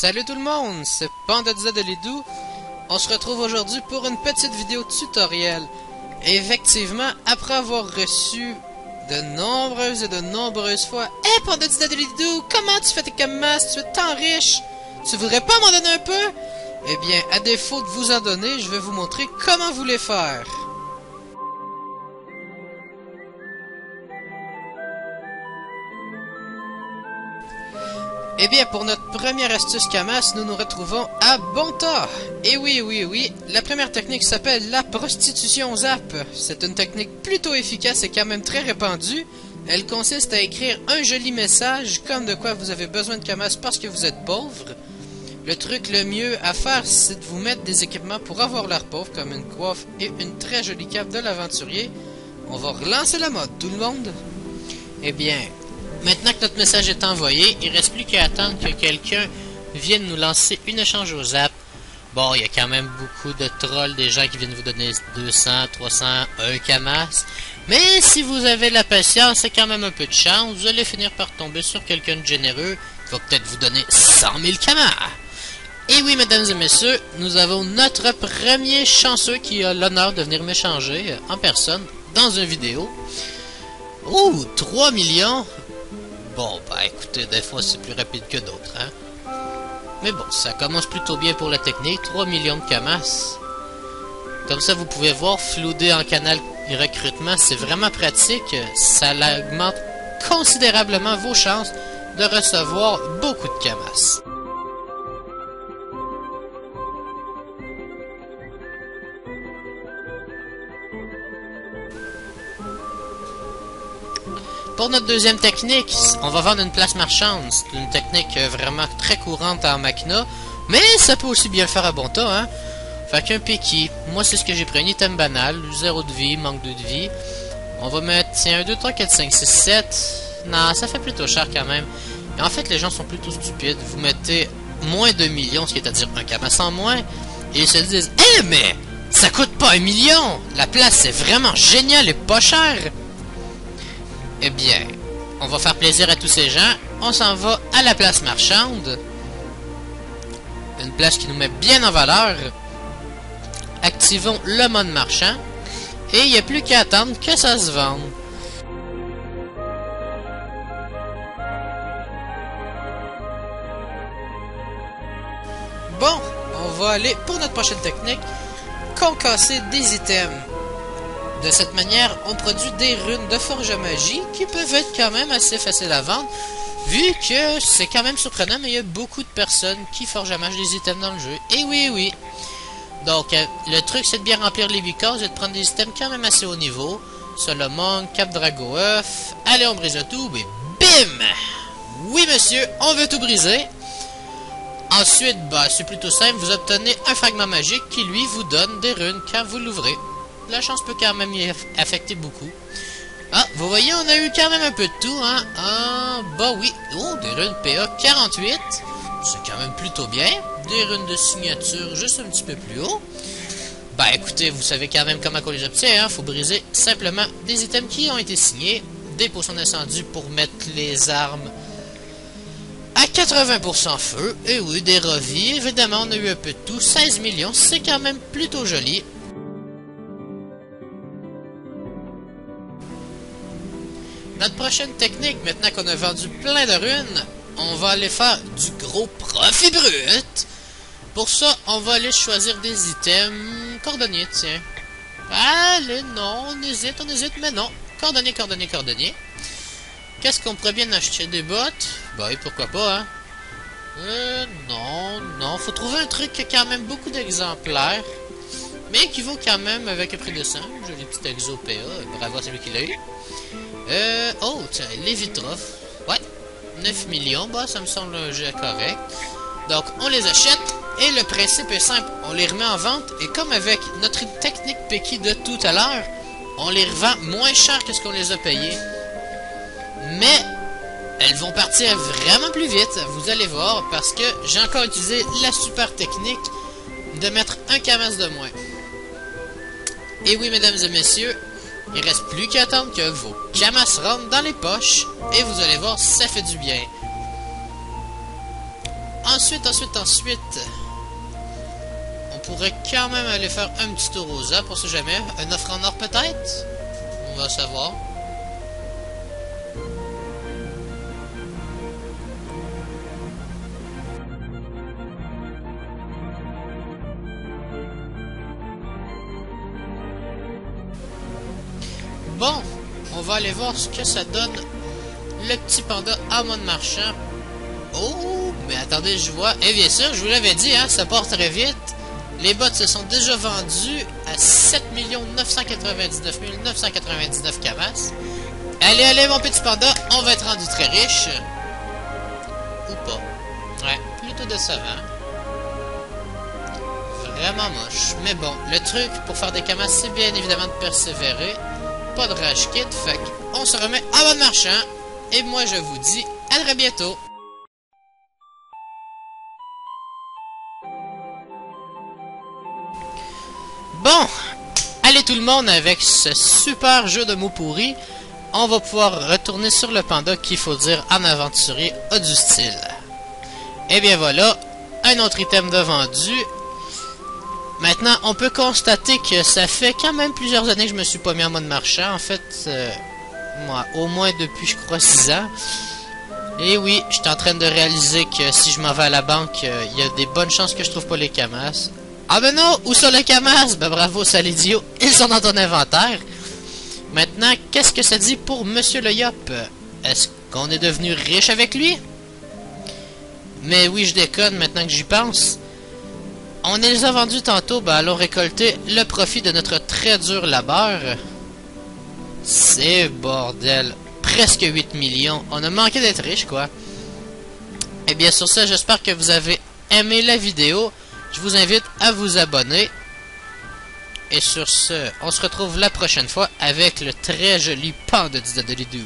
Salut tout le monde, c'est PandaZ de Lidou. On se retrouve aujourd'hui pour une petite vidéo tutoriel. Et effectivement, après avoir reçu de nombreuses fois Hey PandaZ de Lidou, comment tu fais tes camas? Tu es tant riche, tu voudrais pas m'en donner un peu? Eh bien, à défaut de vous en donner, je vais vous montrer comment vous les faire. Eh bien, pour notre première astuce Camas, nous nous retrouvons à Bonta. Et oui, la première technique s'appelle la prostitution zap. C'est une technique plutôt efficace et quand même très répandue. Elle consiste à écrire un joli message comme de quoi vous avez besoin de Camas parce que vous êtes pauvre. Le truc le mieux à faire, c'est de vous mettre des équipements pour avoir l'air pauvre, comme une coiffe et une très jolie cape de l'aventurier. On va relancer la mode, tout le monde. Eh bien, maintenant que notre message est envoyé, il ne reste plus qu'à attendre que quelqu'un vienne nous lancer une échange au zap. Bon, il y a quand même beaucoup de trolls, des gens qui viennent vous donner 200, 300, 1 Camas. Mais si vous avez la patience et quand même un peu de chance, vous allez finir par tomber sur quelqu'un de généreux qui va peut-être vous donner 100 000 Camas. Et oui, mesdames et messieurs, nous avons notre premier chanceux qui a l'honneur de venir m'échanger en personne dans une vidéo. Oh, 3 millions! Bon, bah écoutez, des fois c'est plus rapide que d'autres, hein. Mais bon, ça commence plutôt bien pour la technique, 3 millions de Camas. Comme ça, vous pouvez voir, flouder en canal recrutement, c'est vraiment pratique. Ça augmente considérablement vos chances de recevoir beaucoup de Camas. Pour notre deuxième technique, on va vendre une place marchande. C'est une technique vraiment très courante en Machina, mais ça peut aussi bien le faire à Bonta, hein. Fait qu'un Peki, moi c'est ce que j'ai pris, un item banal, 0 de vie, manque de vie. On va mettre, tiens, 1, 2, 3, 4, 5, 6, 7. Non, ça fait plutôt cher quand même. Et en fait, les gens sont plutôt stupides. Vous mettez moins de millions, ce qui est à dire un Camas en moins, et ils se disent, eh mais, ça coûte pas 1 million! La place est vraiment géniale et pas chère! Eh bien, on va faire plaisir à tous ces gens. On s'en va à la place marchande. Une place qui nous met bien en valeur. Activons le mode marchand. Et il n'y a plus qu'à attendre que ça se vende. Bon, on va aller pour notre prochaine technique. Concasser des items. De cette manière, on produit des runes de forge à magie qui peuvent être quand même assez faciles à vendre, vu que c'est quand même surprenant, mais il y a beaucoup de personnes qui forgent à magie des items dans le jeu. Et oui. Donc, le truc, c'est de bien remplir les 8 cases et de prendre des items quand même assez haut niveau. Solomon, Cap Drago œuf, allez, on brise tout, et bim! Oui, monsieur, on veut tout briser. Ensuite, bah, c'est plutôt simple, vous obtenez un fragment magique qui, lui, vous donne des runes quand vous l'ouvrez. La chance peut quand même y affecter beaucoup. Ah, vous voyez, on a eu quand même un peu de tout, hein. Ah, bah oui. Oh, des runes PA 48. C'est quand même plutôt bien. Des runes de signature juste un petit peu plus haut. Bah écoutez, vous savez quand même comment on les obtient, hein. Faut briser simplement des items qui ont été signés. Des potions d'incendie pour mettre les armes à 80% feu. Et oui, des revies. Évidemment, on a eu un peu de tout. 16 millions, c'est quand même plutôt joli. Notre prochaine technique, maintenant qu'on a vendu plein de runes, on va aller faire du gros profit brut. Pour ça, on va aller choisir des items cordonniers, tiens. Allez, non, on hésite, mais non. Cordonnier. Qu'est-ce qu'on pourrait bien acheter? Des bottes? Bah oui, pourquoi pas, hein. Non, faut trouver un truc qui a quand même beaucoup d'exemplaires, mais qui vaut quand même avec un prix de 100. Joli petit exo PA, bravo à celui qui l'a eu. Oh, tiens, les Vitrophes. Ouais, 9 millions, bah ça me semble un jeu correct. Donc, on les achète, et le principe est simple, on les remet en vente, et comme avec notre technique Peki de tout à l'heure, on les revend moins cher que ce qu'on les a payés. Mais, elles vont partir vraiment plus vite, vous allez voir, parce que j'ai encore utilisé la super technique de mettre un Camas de moins. Et oui, mesdames et messieurs, il reste plus qu'à attendre que vos Camas rentrent dans les poches et vous allez voir, ça fait du bien. Ensuite, on pourrait quand même aller faire un petit tour aux ZAP, on sait jamais. Un offre en or peut-être? On va savoir. Bon, on va aller voir ce que ça donne le petit panda à mode marchand. Oh, mais attendez, je vois. Eh bien sûr, je vous l'avais dit, hein, ça part très vite. Les bots se sont déjà vendus à 7 999 999 camas. Allez, allez, mon petit panda, on va être rendu très riche. Ou pas. Ouais, plutôt décevant. Vraiment moche. Mais bon, le truc pour faire des camas, c'est bien évidemment de persévérer. Pas de rage kit, fait on se remet à mode marchand. Et moi, je vous dis à très bientôt. Bon, allez tout le monde, avec ce super jeu de mots pourris, on va pouvoir retourner sur le panda qu'il faut dire en aventurier a du style. Et bien voilà, un autre item de vendu. Maintenant, on peut constater que ça fait quand même plusieurs années que je me suis pas mis en mode marchand. En fait, moi, au moins depuis, je crois, 6 ans. Et oui, je suis en train de réaliser que si je m'en vais à la banque, il y a des bonnes chances que je trouve pas les camas. Ah ben non, où sont les camas? Ben bravo, sale idiot, ils sont dans ton inventaire. Maintenant, qu'est-ce que ça dit pour Monsieur le Yop? Est-ce qu'on est devenu riche avec lui? Mais oui, je déconne maintenant que j'y pense. On les a vendus tantôt, ben allons récolter le profit de notre très dur labeur. C'est bordel. Presque 8 millions. On a manqué d'être riche, quoi. Et bien sur ça, j'espère que vous avez aimé la vidéo. Je vous invite à vous abonner. Et sur ce, on se retrouve la prochaine fois avec le très joli panda de Didadolidou.